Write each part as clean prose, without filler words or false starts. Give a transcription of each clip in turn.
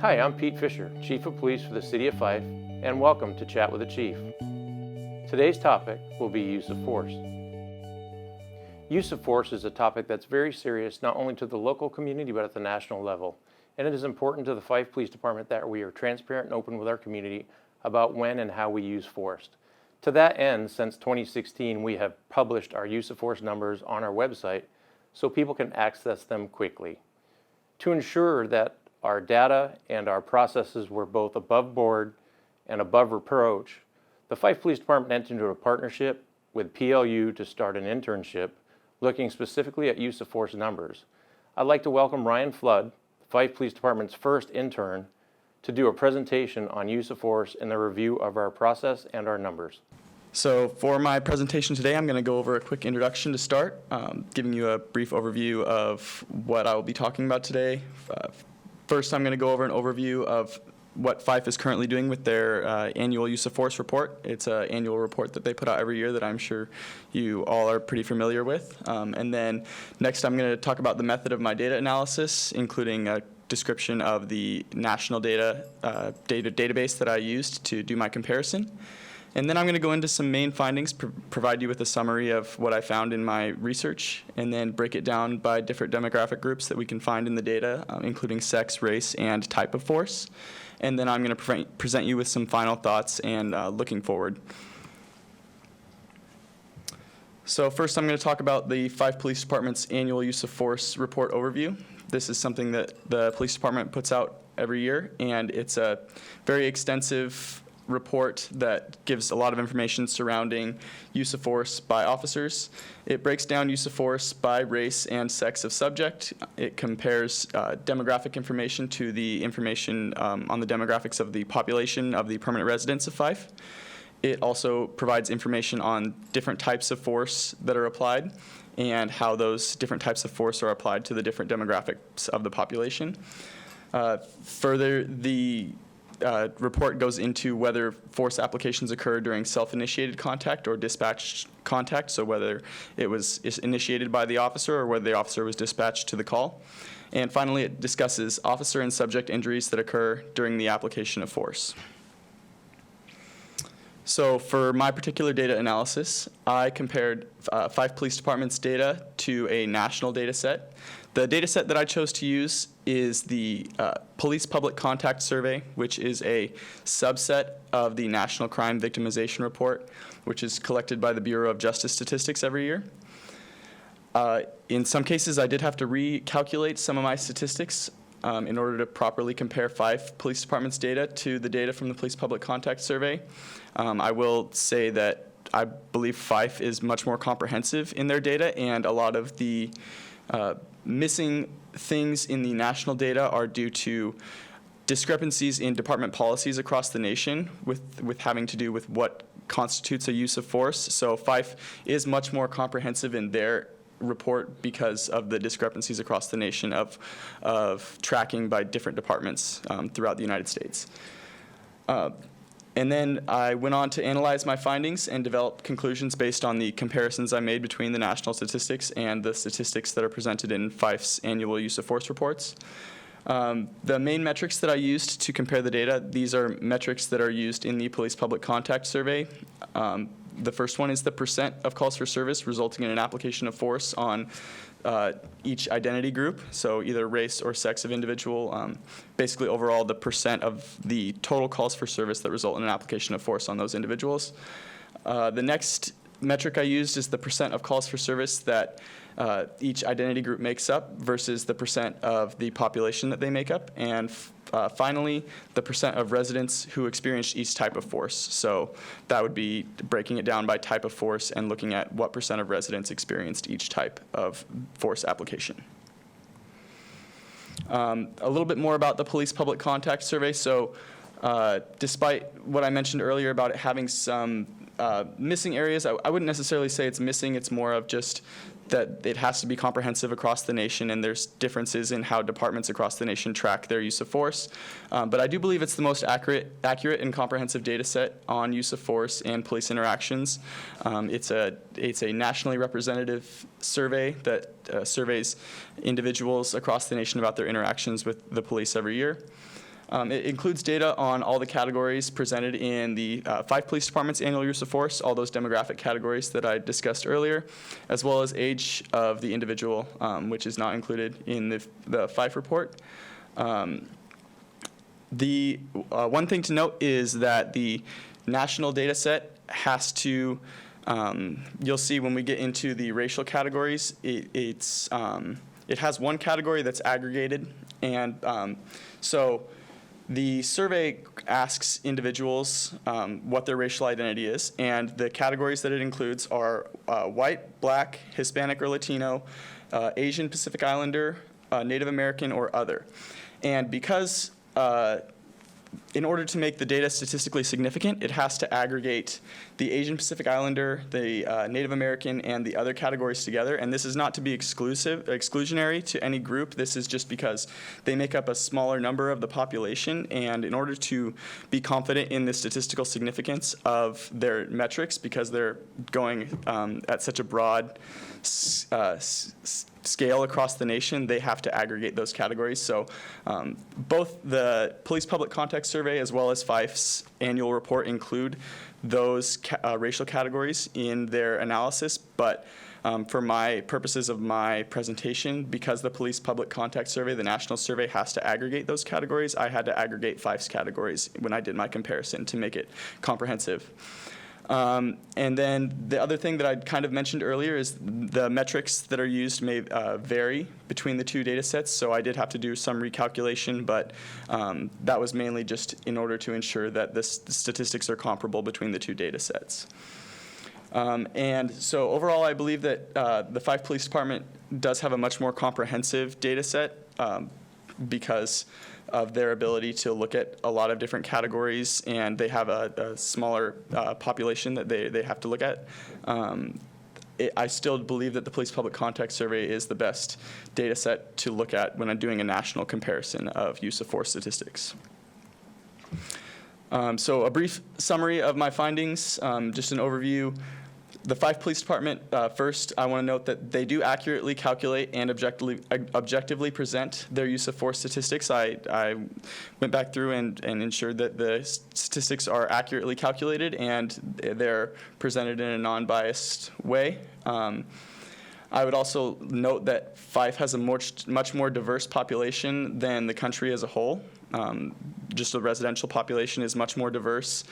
Hi, I'm Pete Fisher, Chief of Police for the City of Fife, and welcome to Chat with the Chief. Today's topic will be use of force. Use of force is a topic that's very serious not only to the local community but at the national level, and it is important to the Fife Police Department that we are transparent and open with our community about when and how we use force. To that end, since 2016, we have published our use of force numbers on our website so people can access them quickly. To ensure that our data and our processes were both above board and above reproach, the Fife Police Department entered into a partnership with PLU to start an internship looking specifically at use of force numbers. I'd like to welcome Ryan Flood, the Fife Police Department's first intern, to do a presentation on use of force and the review of our process and our numbers. So for my presentation today, I'm going to go over a quick introduction to start, giving you a brief overview of what I will be talking about today. First, I'm going to go over an overview of what Fife is currently doing with their annual use of force report. It's an annual report that they put out every year that I'm sure you all are pretty familiar with. And then next, I'm going to talk about the method of my data analysis, including a description of the national database that I used to do my comparison. And then I'm going to go into some main findings, provide you with a summary of what I found in my research, and then break it down by different demographic groups that we can find in the data, including sex, race, and type of force. And then I'm going to present you with some final thoughts and looking forward. So first I'm going to talk about the Fife Police Department's annual use of force report overview. This is something that the police department puts out every year, and it's a very extensive report that gives a lot of information surrounding use of force by officers. It breaks down use of force by race and sex of subject. It compares demographic information to the information on the demographics of the population of the permanent residents of Fife. It also provides information on different types of force that are applied and how those different types of force are applied to the different demographics of the population. Further, the report goes into whether force applications occur during self-initiated contact or dispatched contact, so whether it was initiated by the officer or whether the officer was dispatched to the call. And finally, it discusses officer and subject injuries that occur during the application of force. So for my particular data analysis, I compared Fife Police Department's data to a national data set. The data set that I chose to use is the Police Public Contact Survey, which is a subset of the National Crime Victimization Report, which is collected by the Bureau of Justice Statistics every year. In some cases, I did have to recalculate some of my statistics in order to properly compare Fife Police Department's data to the data from the Police Public Contact Survey. I will say that I believe Fife is much more comprehensive in their data, and a lot of the missing things in the national data are due to discrepancies in department policies across the nation with having to do with what constitutes a use of force. So Fife is much more comprehensive in their report because of the discrepancies across the nation of tracking by different departments throughout the United States. And then I went on to analyze my findings and develop conclusions based on the comparisons I made between the national statistics and the statistics that are presented in Fife's annual use of force reports. The main metrics that I used to compare the data, these are metrics that are used in the Police Public Contact Survey. The first one is the percent of calls for service resulting in an application of force on each identity group, so either race or sex of individual. Basically, overall, the percent of the total calls for service that result in an application of force on those individuals. The next metric I used is the percent of calls for service that each identity group makes up versus the percent of the population that they make up. And finally, the percent of residents who experienced each type of force. So that would be breaking it down by type of force and looking at what percent of residents experienced each type of force application. A little bit more about the Police Public Contact Survey. So despite what I mentioned earlier about it having some missing areas, I wouldn't necessarily say it's missing. It's more of just that it has to be comprehensive across the nation, and there's differences in how departments across the nation track their use of force. But I do believe it's the most accurate and comprehensive data set on use of force and police interactions. It's a nationally representative survey that surveys individuals across the nation about their interactions with the police every year. It includes data on all the categories presented in the 5 police departments' annual use of force, all those demographic categories that I discussed earlier, as well as age of the individual, which is not included in the 5 report. The one thing to note is that the national data set has to, you'll see when we get into the racial categories, it has one category that's aggregated, and so the survey asks individuals what their racial identity is, and the categories that it includes are white, black, Hispanic or Latino, Asian Pacific Islander, Native American, or other. And because in order to make the data statistically significant, it has to aggregate the Asian Pacific Islander, the Native American, and the other categories together. And this is not to be exclusionary to any group. This is just because they make up a smaller number of the population. And in order to be confident in the statistical significance of their metrics, because they're going at such a broad scale across the nation, they have to aggregate those categories. So both the Police Public Context Survey as well as FIFE's annual report include those racial categories in their analysis, but for my purposes of my presentation, because the Police Public Context Survey, the national survey, has to aggregate those categories, I had to aggregate FIFE's categories when I did my comparison to make it comprehensive. And then the other thing that I kind of mentioned earlier is the metrics that are used may vary between the two data sets. So I did have to do some recalculation, but that was mainly just in order to ensure that the statistics are comparable between the two data sets. And so overall, I believe that the 5 Police Department does have a much more comprehensive data set because of their ability to look at a lot of different categories, and they have a smaller population that they have to look at. I still believe that the Police Public Context Survey is the best data set to look at when I'm doing a national comparison of use of force statistics. So a brief summary of my findings, just an overview. The 5 Police Department, first, I want to note that they do accurately calculate and objectively present their use of force statistics. I went back through and ensured that the statistics are accurately calculated and they're presented in a non-biased way. I would also note that Fife has a much more diverse population than the country as a whole. Just the residential population is much more diverse.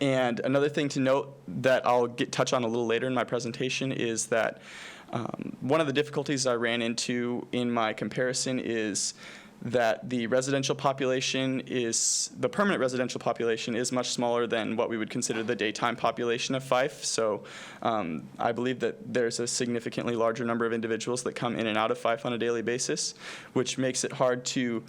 And another thing to note that I'll touch on a little later in my presentation is that one of the difficulties I ran into in my comparison is that the residential population the permanent residential population is much smaller than what we would consider the daytime population of Fife. So I believe that there's a significantly larger number of individuals that come in and out of Fife on a daily basis, which makes it hard to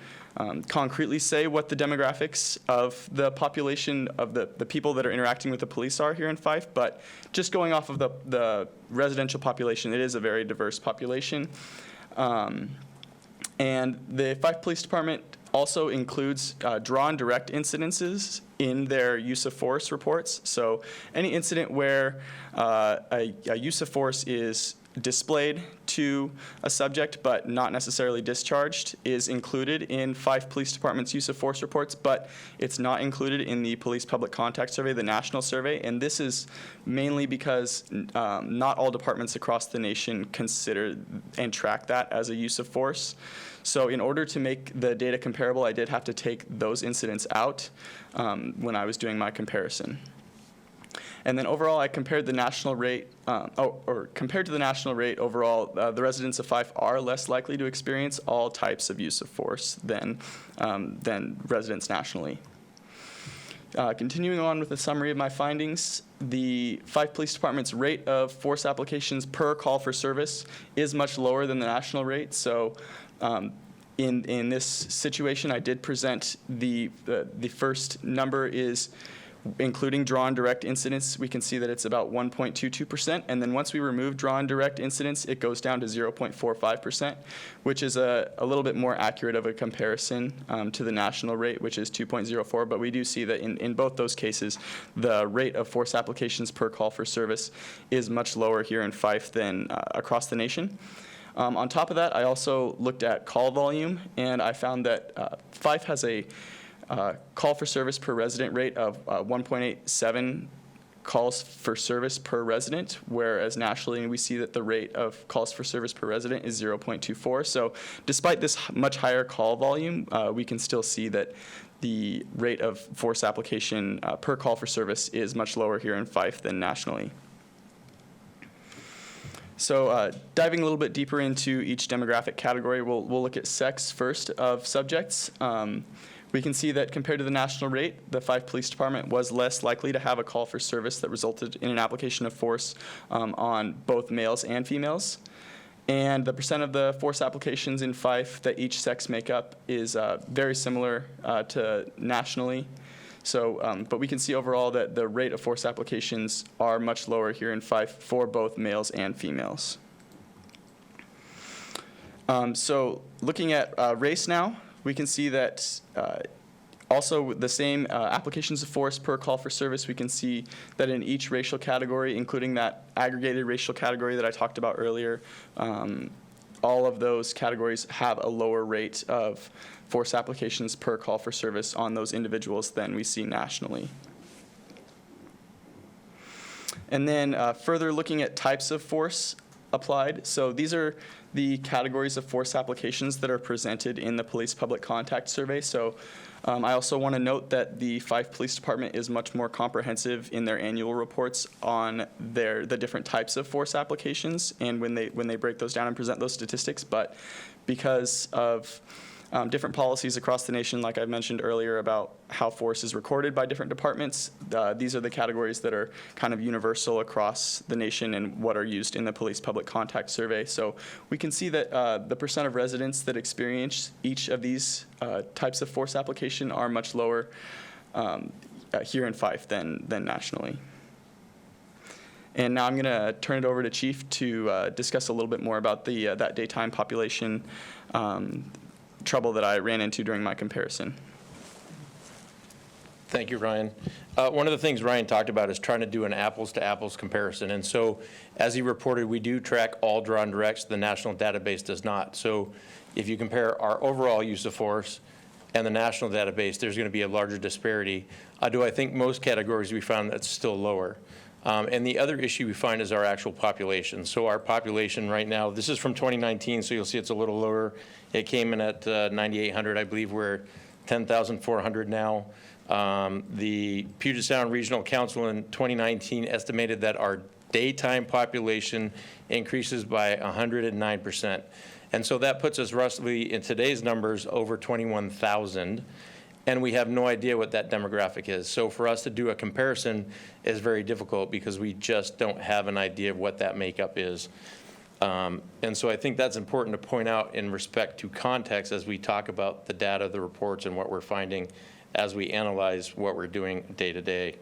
concretely say what the demographics of the population of the people that are interacting with the police are here in Fife. But just going off of the residential population, it is a very diverse population. And the Fife Police Department also includes drawn direct incidences in their use of force reports. So any incident where a use of force is displayed to a subject but not necessarily discharged is included in Fife Police Department's use of force reports, but it's not included in the Police Public Context Survey, the national survey. And this is mainly because not all departments across the nation consider and track that as a use of force. So in order to make the data comparable, I did have to take those incidents out when I was doing my comparison. And then overall, I compared the national rate, compared to the national rate overall, the residents of Fife are less likely to experience all types of use of force than residents nationally. Continuing on with the summary of my findings, the Fife Police Department's rate of force applications per call for service is much lower than the national rate. So in this situation, I did present the first number is including drawn direct incidents. We can see that it's about 1.22%, and then once we remove drawn direct incidents, it goes down to 0.45%, which is a little bit more accurate of a comparison to the national rate, which is 2.04. But we do see that in both those cases, the rate of force applications per call for service is much lower here in Fife than across the nation. On top of that, I also looked at call volume, and I found that Fife has a call for service per resident rate of 1.87 calls for service per resident, whereas nationally we see that the rate of calls for service per resident is 0.24. So despite this much higher call volume, we can still see that the rate of force application per call for service is much lower here in Fife than nationally. So diving a little bit deeper into each demographic category, we'll look at sex first of subjects. We can see that compared to the national rate, the Fife Police Department was less likely to have a call for service that resulted in an application of force on both males and females. And the percent of the force applications in Fife that each sex make up is very similar to nationally. So, but we can see overall that the rate of force applications are much lower here in Fife for both males and females. So looking at race now, we can see that also the same applications of force per call for service. We can see that in each racial category, including that aggregated racial category that I talked about earlier, all of those categories have a lower rate of force applications per call for service on those individuals than we see nationally. And then further looking at types of force applied. So these are the categories of force applications that are presented in the Police Public Contact Survey. So I also want to note that the Fife Police Department is much more comprehensive in their annual reports on the different types of force applications and when they break those down and present those statistics. But because of different policies across the nation, like I mentioned earlier about how force is recorded by different departments, these are the categories that are kind of universal across the nation and what are used in the Police Public Contact Survey. So we can see that the percent of residents that experience each of these types of force application are much lower here in Fife than nationally. And now I'm going to turn it over to Chief to discuss a little bit more about that daytime population trouble that I ran into during my comparison. Thank you, Ryan. One of the things Ryan talked about is trying to do an apples-to-apples comparison. And so, as he reported, we do track all drawn directs. The national database does not. So if you compare our overall use of force and the national database, there's going to be a larger disparity. Do I think most categories we found that's still lower? And the other issue we find is our actual population. So our population right now, this is from 2019, so you'll see it's a little lower. It came in at 9,800, I believe we're 10,400 now. The Puget Sound Regional Council in 2019 estimated that our daytime population increases by 109%. And so that puts us roughly in today's numbers over 21,000. And we have no idea what that demographic is. So for us to do a comparison is very difficult because we just don't have an idea of what that makeup is. And so I think that's important to point out in respect to context as we talk about the data, the reports, and what we're finding as we analyze what we're doing day to day.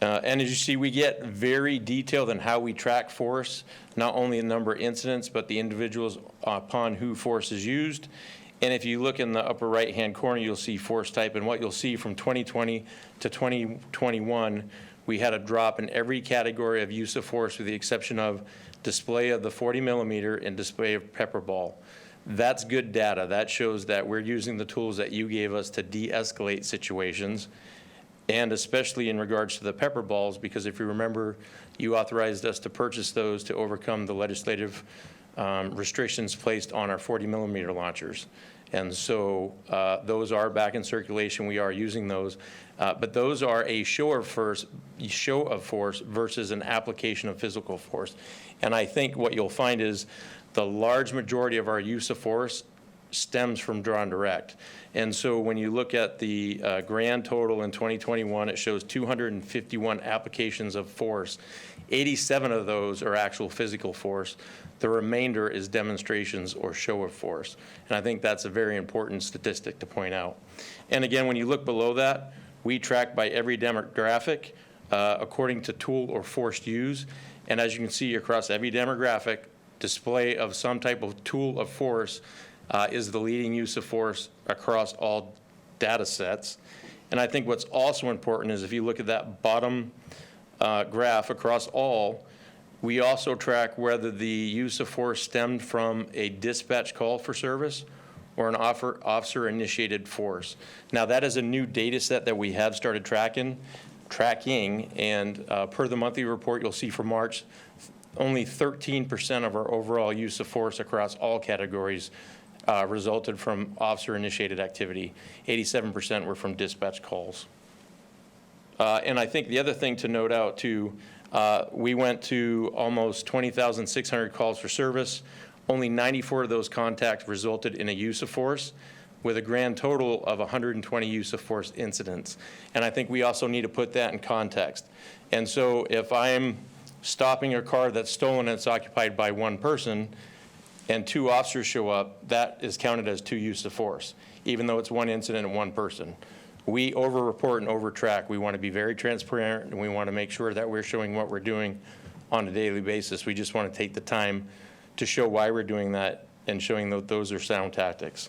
And as you see, we get very detailed in how we track force, not only the number of incidents, but the individuals upon who force is used. And if you look in the upper right-hand corner, you'll see force type. And what you'll see from 2020 to 2021, we had a drop in every category of use of force with the exception of display of the 40 millimeter and display of pepper ball. That's good data. That shows that we're using the tools that you gave us to de-escalate situations, and especially in regards to the pepper balls, because if you remember, you authorized us to purchase those to overcome the legislative restrictions placed on our 40 millimeter launchers. And so those are back in circulation. We are using those. But those are a show of force versus an application of physical force. And I think what you'll find is the large majority of our use of force stems from drawn direct. And so when you look at the grand total in 2021, it shows 251 applications of force. 87 of those are actual physical force. The remainder is demonstrations or show of force. And I think that's a very important statistic to point out. And again, when you look below that, we track by every demographic according to tool or force used. And as you can see across every demographic, display of some type of tool of force is the leading use of force across all data sets. And I think what's also important is if you look at that bottom graph across all, We also track whether the use of force stemmed from a dispatch call for service or an officer-initiated force. Now, that is a new data set that we have started tracking, and per the monthly report you'll see for March, only 13% of our overall use of force across all categories resulted from officer-initiated activity. 87% were from dispatch calls. And I think the other thing to note out too, we went to almost 20,600 calls for service. Only 94 of those contacts resulted in a use of force, with a grand total of 120 use of force incidents. And I think we also need to put that in context. And so if I'm stopping a car that's stolen and it's occupied by one person, and 2 officers show up, that is counted as 2 use of force, even though it's 1 incident and 1 person. We over-report and over-track. We want to be very transparent, and we want to make sure that we're showing what we're doing on a daily basis. We just want to take the time to show why we're doing that and showing that those are sound tactics.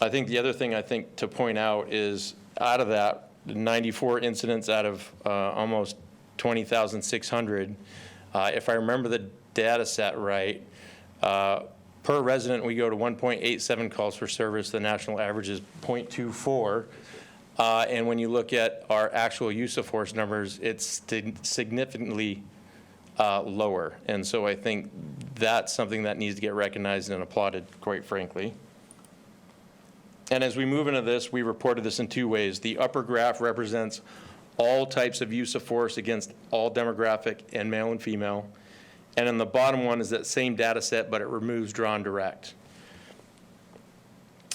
I think the other thing I think to point out is, out of that, 94 incidents out of almost 20,600, if I remember the data set right, per resident we go to 1.87 calls for service. The national average is 0.24. And when you look at our actual use of force numbers, it's significantly lower. And so I think that's something that needs to get recognized and applauded, quite frankly. And as we move into this, we reported this in 2 ways. The upper graph represents all types of use of force against all demographic and male and female. And in the bottom one is that same data set, but it removes drawn direct.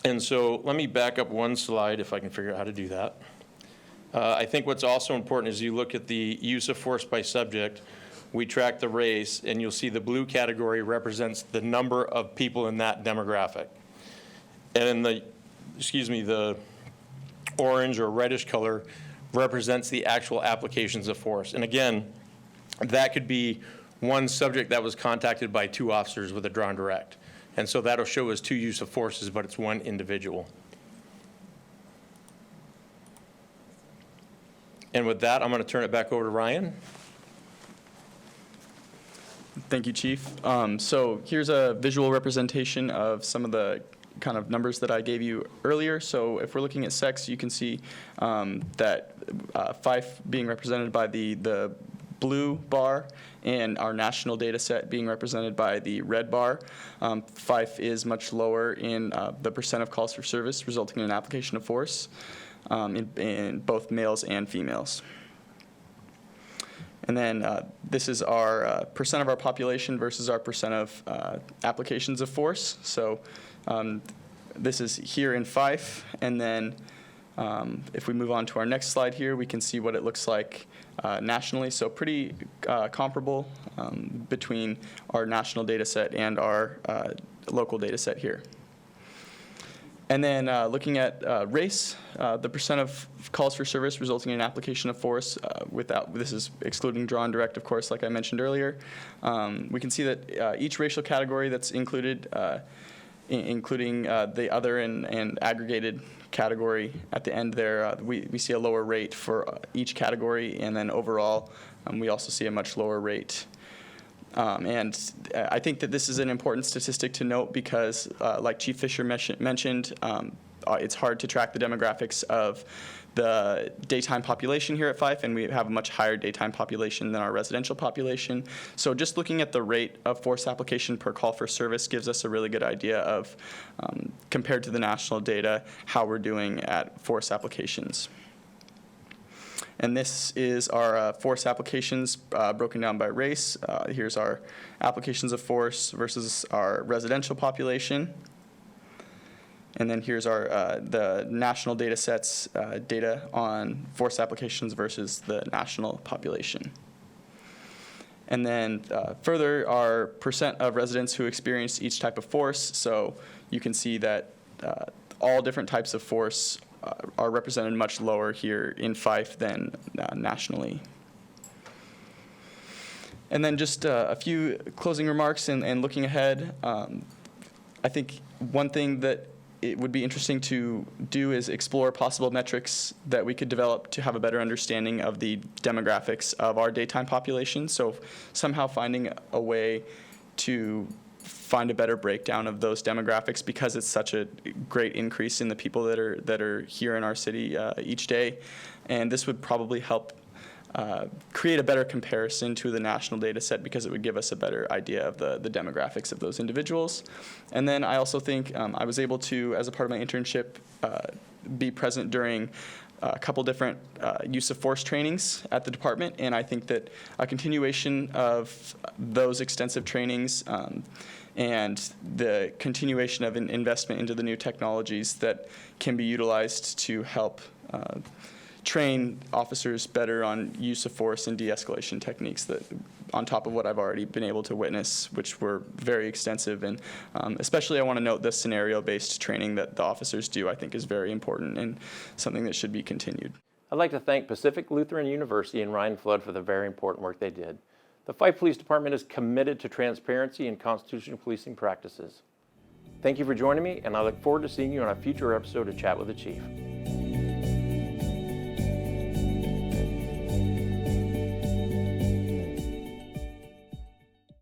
And so let me back up 1 slide if I can figure out how to do that. I think what's also important is you look at the use of force by subject. We track the race, and you'll see the blue category represents the number of people in that demographic. And in the orange or reddish color represents the actual applications of force. And again, that could be 1 subject that was contacted by 2 officers with a drawn direct. And so that'll show as 2 use of forces, but it's 1 individual. And with that, I'm going to turn it back over to Ryan. Thank you, Chief. So here's a visual representation of some of the kind of numbers that I gave you earlier. So if we're looking at sex, you can see that Fife being represented by the blue bar and our national data set being represented by the red bar. Fife is much lower in the percent of calls for service, resulting in an application of force in both males and females. And then this is our percent of our population versus our percent of applications of force. So this is here in Fife, and then if we move on to our next slide here, we can see what it looks like nationally. So pretty comparable between our national data set and our local data set here. And then looking at race, the percent of calls for service resulting in an application of force this is excluding drawn direct, of course, like I mentioned earlier. We can see that each racial category that's included, including the other and aggregated category at the end there, we see a lower rate for each category, and then overall, we also see a much lower rate. And I think that this is an important statistic to note because, like Chief Fisher mentioned, it's hard to track the demographics of the daytime population here at Fife, and we have a much higher daytime population than our residential population. So just looking at the rate of force application per call for service gives us a really good idea of, compared to the national data, how we're doing at force applications. And this is our force applications broken down by race. Here's our applications of force versus our residential population. And then here's our the national data sets data on force applications versus the national population. And then further, our percent of residents who experienced each type of force. So you can see that all different types of force are represented much lower here in Fife than nationally. And then just a few closing remarks and looking ahead. I think one thing that it would be interesting to do is explore possible metrics that we could develop to have a better understanding of the demographics of our daytime population. So somehow finding a way to find a better breakdown of those demographics, because it's such a great increase in the people that are here in our city each day. And this would probably help create a better comparison to the national data set, because it would give us a better idea of the demographics of those individuals. And then I also think I was able to, as a part of my internship, be present during a couple different use of force trainings at the department, and I think that a continuation of those extensive trainings and the continuation of an investment into the new technologies that can be utilized to help train officers better on use of force and de-escalation techniques, that on top of what I've already been able to witness, which were very extensive. And especially I want to note the scenario-based training that the officers do, I think is very important and something that should be continued. I'd like to thank Pacific Lutheran University and Ryan Flood for the very important work they did. The Fife Police Department is committed to transparency and constitutional policing practices. Thank you for joining me, and I look forward to seeing you on a future episode of Chat with the Chief.